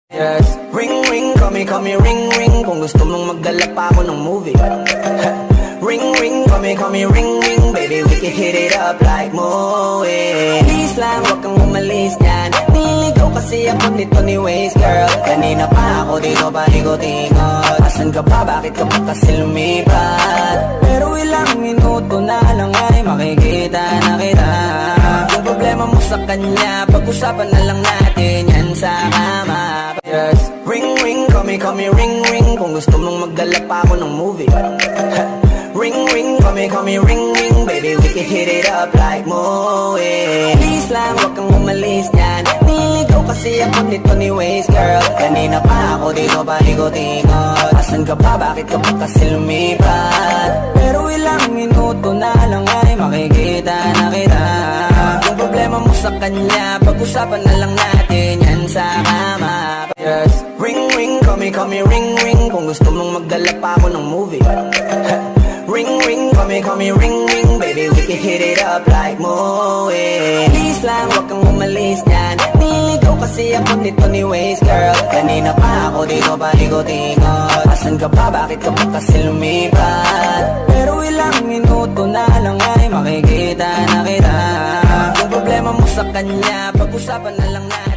Yes, ring ring, call me ring ring. Kung gusto mong magdala pa ako ng movie. Ring ring, call me ring ring. Baby, we can hit it up like movie. Please lang, wag kang umalis dyan. Nililigaw kasi ako nito ni Waze, girl. Kanina pa ako dito palikot-ikot. Asan ka pa, bakit ka pa kasi lumipat? Pero ilang minuto na lang ay makikita na kita. Yung problema mo sa kanya, pag-usapan na lang natin yan sa kama. Yes, ring ring, call me ring ring. Kung gusto mong magdala pa ako ng movie. Ring ring, call me ring ring. Baby, we can hit it up like movie. Please lang, wag kang umalis dyan. Nililigaw kasi ako nito ni Waze, girl. Kanina pa ako dito palikot-ikot. Asan ka pa, bakit ka pa kasi lumipat? Pero ilang minuto na lang ay makikita na kita. Yung problema mo sa kanya, pag-usapan na lang natin yan sa kama. Yes, ring ring, call me ring ring. Kung gusto mong magdala pa ako ng movie. Ring ring, call me ring ring. Baby, we can hit it up like movie. Please lang, wag kang umalis dyan. Nililigaw kasi ako nito ni Waze, girl. Kanina pa ako dito palikot-ikot. Asan ka pa, bakit ka pa kasi lumipat? Pero ilang minuto na lang ay makikita na kita. Yung problema mo sa kanya, pag-usapan na lang natin.